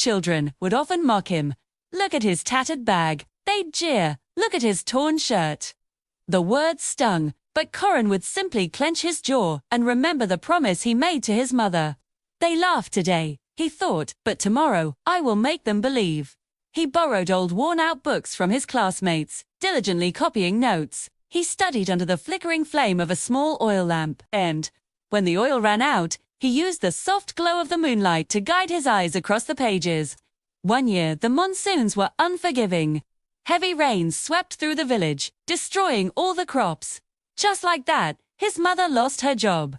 children would often mock him. Look at his tattered bag. They'd jeer. Look at his torn shirt. The words stung, but Corin would simply clench his jaw and remember the promise he made to his mother. They laughed today, he thought, but tomorrow, I will make them believe. He borrowed old worn-out books from his classmates, diligently copying notes. He studied under the flickering flame of a small oil lamp, and, when the oil ran out, he used the soft glow of the moonlight to guide his eyes across the pages. One year, the monsoons were unforgiving. Heavy rains swept through the village, destroying all the crops. Just like that, his mother lost her job.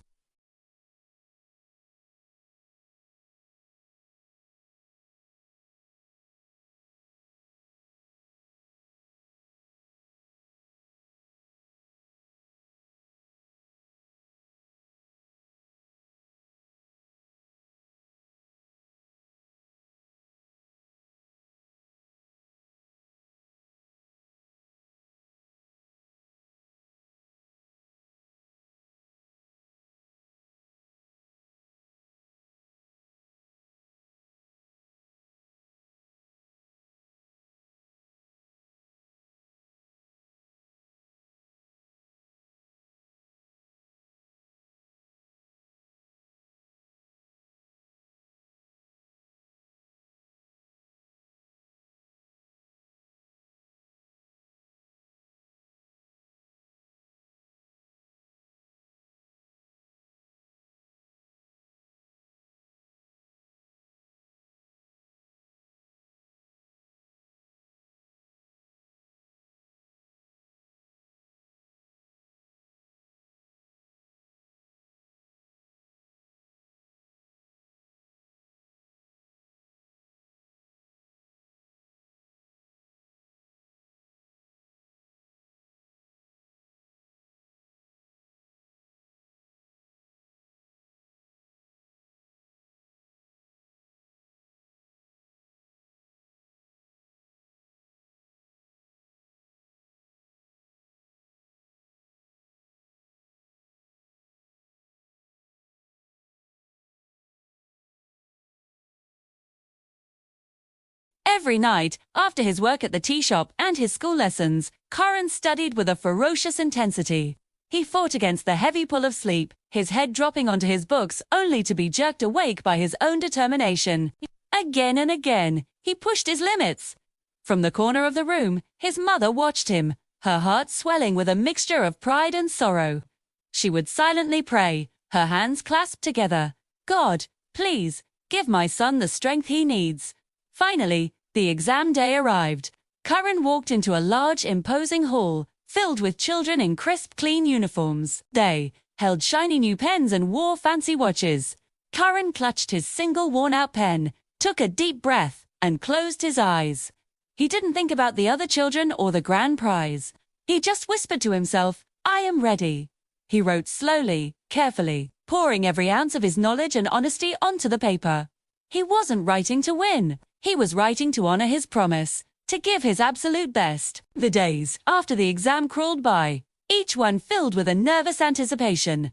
Every night, after his work at the tea shop and his school lessons, Corin studied with a ferocious intensity. He fought against the heavy pull of sleep, his head dropping onto his books only to be jerked awake by his own determination. Again and again, he pushed his limits. From the corner of the room, his mother watched him, her heart swelling with a mixture of pride and sorrow. She would silently pray, her hands clasped together. God, please, give my son the strength he needs. Finally, the exam day arrived. Corin walked into a large, imposing hall, filled with children in crisp, clean uniforms. They held shiny new pens and wore fancy watches. Corin clutched his single worn-out pen, took a deep breath, and closed his eyes. He didn't think about the other children or the grand prize. He just whispered to himself, I am ready. He wrote slowly, carefully, pouring every ounce of his knowledge and honesty onto the paper. He wasn't writing to win. He was writing to honor his promise, to give his absolute best. The days after the exam crawled by, each one filled with a nervous anticipation.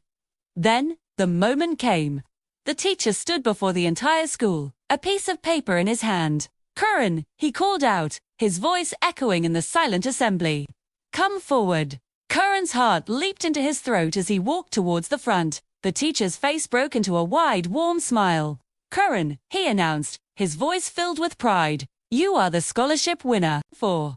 Then, the moment came. The teacher stood before the entire school, a piece of paper in his hand. Corin, he called out, his voice echoing in the silent assembly. Come forward. Corin's heart leaped into his throat as he walked towards the front. The teacher's face broke into a wide, warm smile. Corin, he announced, his voice filled with pride, you are the scholarship winner. For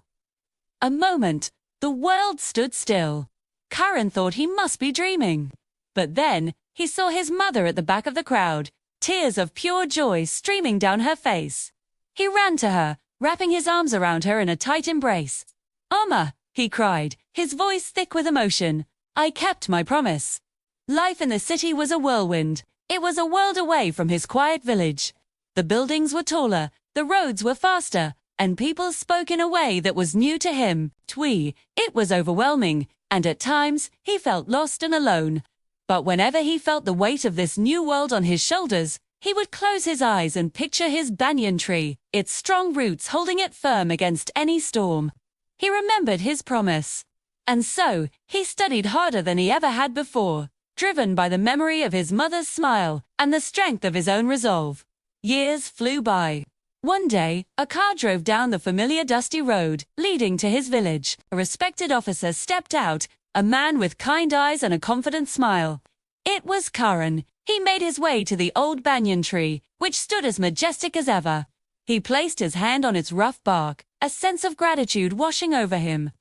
a moment, the world stood still. Corin thought he must be dreaming. But then, he saw his mother at the back of the crowd, tears of pure joy streaming down her face. He ran to her, wrapping his arms around her in a tight embrace. Amma, he cried, his voice thick with emotion, I kept my promise. Life in the city was a whirlwind. It was a world away from his quiet village. The buildings were taller, the roads were faster, and people spoke in a way that was new to him. It was overwhelming, and at times, he felt lost and alone. But whenever he felt the weight of this new world on his shoulders, he would close his eyes and picture his banyan tree, its strong roots holding it firm against any storm. He remembered his promise. And so, he studied harder than he ever had before, driven by the memory of his mother's smile and the strength of his own resolve. Years flew by. One day, a car drove down the familiar dusty road, leading to his village. A respected officer stepped out, a man with kind eyes and a confident smile. It was Karan. He made his way to the old banyan tree, which stood as majestic as ever. He placed his hand on its rough bark, a sense of gratitude washing over him.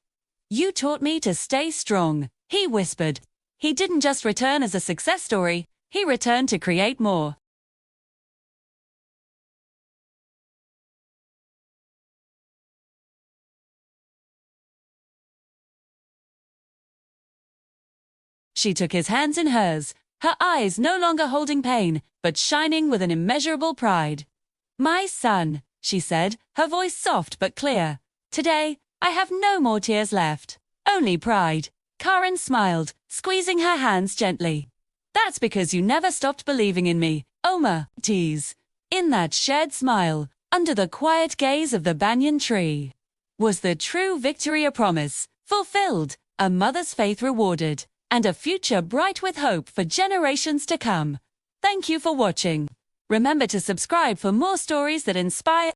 "You taught me to stay strong," he whispered. He didn't just return as a success story, he returned to create more. She took his hands in hers, her eyes no longer holding pain, but shining with an immeasurable pride. "My son," she said, her voice soft but clear. "Today, I have no more tears left. Only pride." Karan smiled, squeezing her hands gently. "That's because you never stopped believing in me, Omar." Tease. In that shared smile, under the quiet gaze of the banyan tree, was the true victory, a promise fulfilled, a mother's faith rewarded, and a future bright with hope for generations to come. Thank you for watching. Remember to subscribe for more stories that inspire.